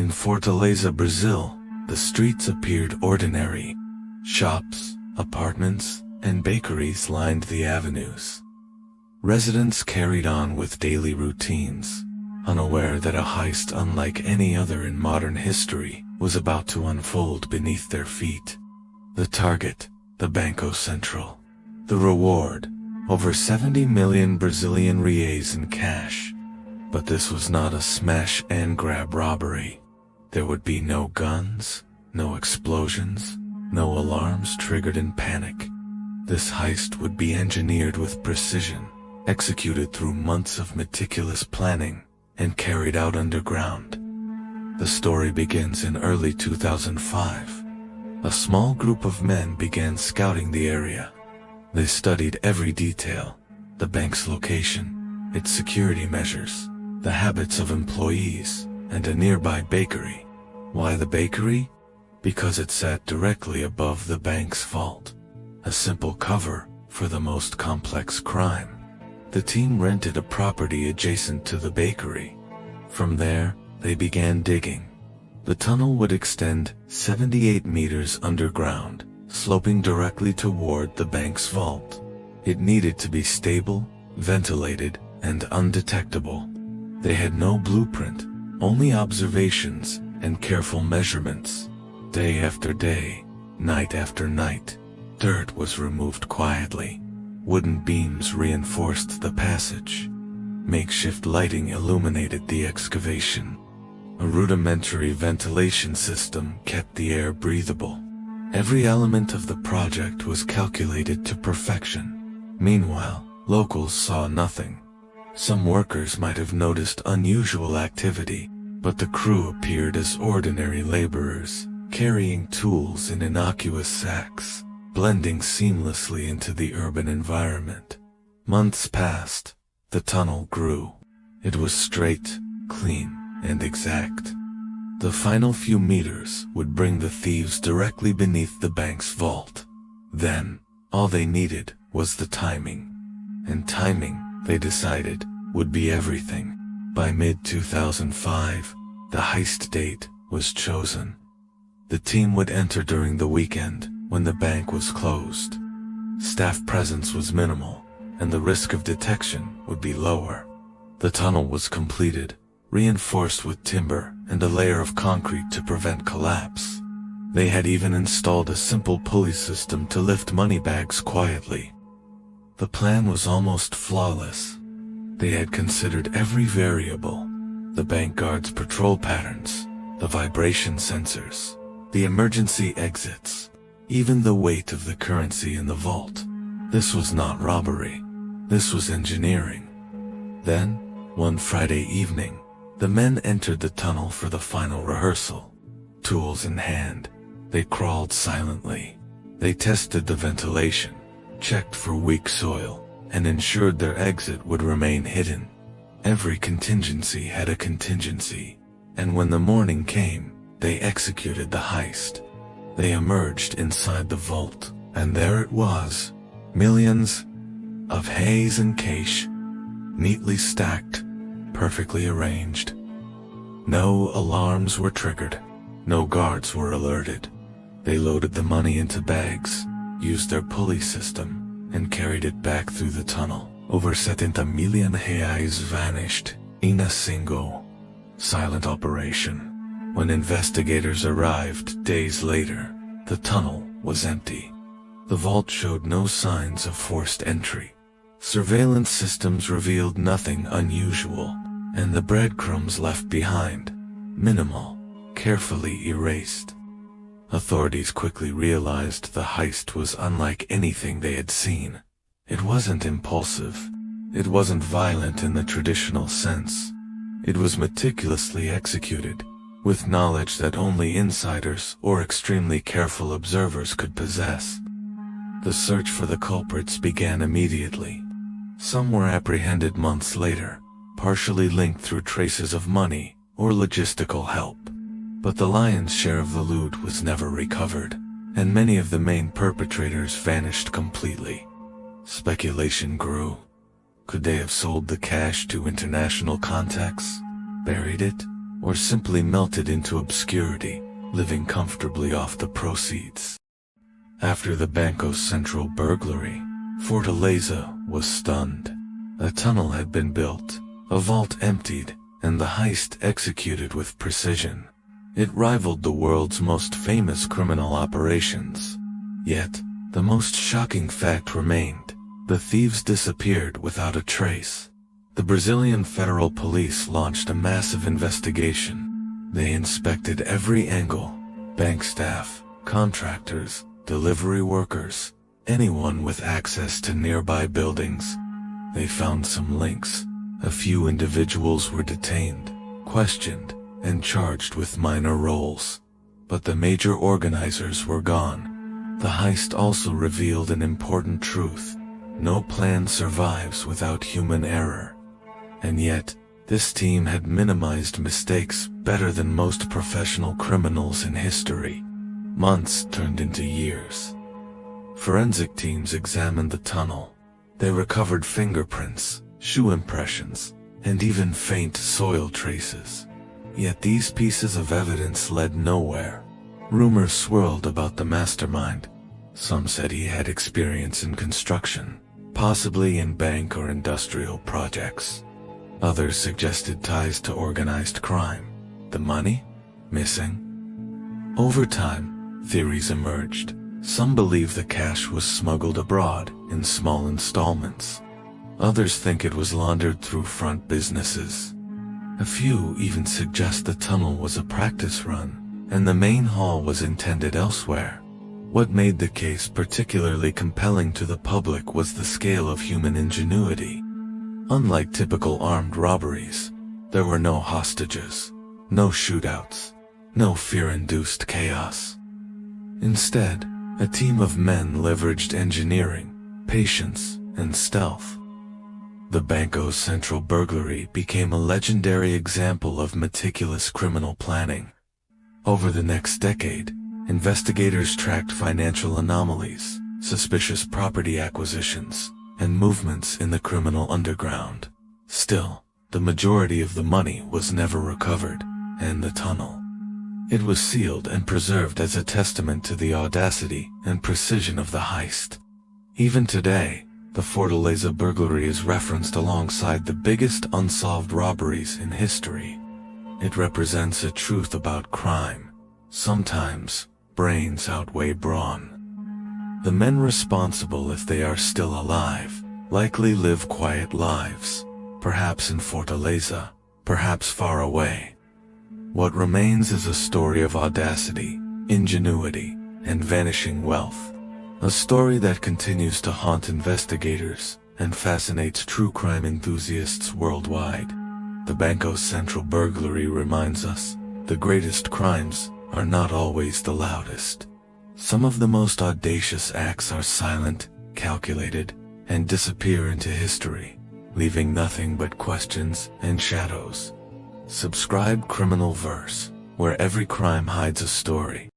In Fortaleza, Brazil, the streets appeared ordinary. Shops, apartments, and bakeries lined the avenues. Residents carried on with daily routines, unaware that a heist unlike any other in modern history was about to unfold beneath their feet. The target, the Banco Central. The reward, over 70 million Brazilian reais in cash. But this was not a smash-and-grab robbery. There would be no guns, no explosions, no alarms triggered in panic. This heist would be engineered with precision, executed through months of meticulous planning, and carried out underground. The story begins in early 2005. A small group of men began scouting the area. They studied every detail: the bank's location, its security measures, the habits of employees, and a nearby bakery. Why the bakery? Because it sat directly above the bank's vault. A simple cover for the most complex crime. The team rented a property adjacent to the bakery. From there, they began digging. The tunnel would extend 78 meters underground, sloping directly toward the bank's vault. It needed to be stable, ventilated, and undetectable. They had no blueprint, only observations and careful measurements. Day after day, night after night, dirt was removed quietly. Wooden beams reinforced the passage. Makeshift lighting illuminated the excavation. A rudimentary ventilation system kept the air breathable. Every element of the project was calculated to perfection. Meanwhile, locals saw nothing. Some workers might have noticed unusual activity, but the crew appeared as ordinary laborers, carrying tools in innocuous sacks, blending seamlessly into the urban environment. Months passed. The tunnel grew. It was straight, clean, and exact. The final few meters would bring the thieves directly beneath the bank's vault. Then, all they needed was the timing. And timing, they decided, would be everything. By mid-2005, the heist date was chosen. The team would enter during the weekend, when the bank was closed. Staff presence was minimal, and the risk of detection would be lower. The tunnel was completed, reinforced with timber and a layer of concrete to prevent collapse. They had even installed a simple pulley system to lift money bags quietly. The plan was almost flawless. They had considered every variable: the bank guard's patrol patterns, the vibration sensors, the emergency exits, even the weight of the currency in the vault. This was not robbery. This was engineering. Then, one Friday evening, the men entered the tunnel for the final rehearsal. Tools in hand, they crawled silently. They tested the ventilation, checked for weak soil, and ensured their exit would remain hidden. Every contingency had a contingency, and when the morning came, they executed the heist. They emerged inside the vault, and there it was, millions of reais and cash, neatly stacked, perfectly arranged. No alarms were triggered. No guards were alerted. They loaded the money into bags, used their pulley system, and carried it back through the tunnel. Over 70 million reais vanished in a single, silent operation. When investigators arrived days later, the tunnel was empty. The vault showed no signs of forced entry. Surveillance systems revealed nothing unusual, and the breadcrumbs left behind, minimal, carefully erased. Authorities quickly realized the heist was unlike anything they had seen. It wasn't impulsive. It wasn't violent in the traditional sense. It was meticulously executed, with knowledge that only insiders or extremely careful observers could possess. The search for the culprits began immediately. Some were apprehended months later, partially linked through traces of money or logistical help. But the lion's share of the loot was never recovered, and many of the main perpetrators vanished completely. Speculation grew. Could they have sold the cash to international contacts? Buried it? or simply melted into obscurity, living comfortably off the proceeds. After the Banco Central Burglary, Fortaleza was stunned. A tunnel had been built, a vault emptied, and the heist executed with precision. It rivaled the world's most famous criminal operations. Yet, the most shocking fact remained. The thieves disappeared without a trace. The Brazilian federal police launched a massive investigation. They inspected every angle: bank staff, contractors, delivery workers, anyone with access to nearby buildings. They found some links. A few individuals were detained, questioned, and charged with minor roles. But the major organizers were gone. The heist also revealed an important truth: no plan survives without human error. And yet, this team had minimized mistakes better than most professional criminals in history. Months turned into years. Forensic teams examined the tunnel. They recovered fingerprints, shoe impressions, and even faint soil traces. Yet these pieces of evidence led nowhere. Rumors swirled about the mastermind. Some said he had experience in construction, possibly in bank or industrial projects. Others suggested ties to organized crime. The money? Missing? Over time, theories emerged. Some believe the cash was smuggled abroad in small installments. Others think it was laundered through front businesses. A few even suggest the tunnel was a practice run, and the main haul was intended elsewhere. What made the case particularly compelling to the public was the scale of human ingenuity. Unlike typical armed robberies, there were no hostages, no shootouts, no fear-induced chaos. Instead, a team of men leveraged engineering, patience, and stealth. The Banco Central Burglary became a legendary example of meticulous criminal planning. Over the next decade, investigators tracked financial anomalies, suspicious property acquisitions, and movements in the criminal underground. Still, the majority of the money was never recovered, and the tunnel. It was sealed and preserved as a testament to the audacity and precision of the heist. Even today, the Fortaleza burglary is referenced alongside the biggest unsolved robberies in history. It represents a truth about crime. Sometimes, brains outweigh brawn. The men responsible, if they are still alive, likely live quiet lives, perhaps in Fortaleza, perhaps far away. What remains is a story of audacity, ingenuity, and vanishing wealth. A story that continues to haunt investigators and fascinates true crime enthusiasts worldwide. The Banco Central Burglary reminds us, the greatest crimes are not always the loudest. Some of the most audacious acts are silent, calculated, and disappear into history, leaving nothing but questions and shadows. Subscribe Criminal Verse, where every crime hides a story.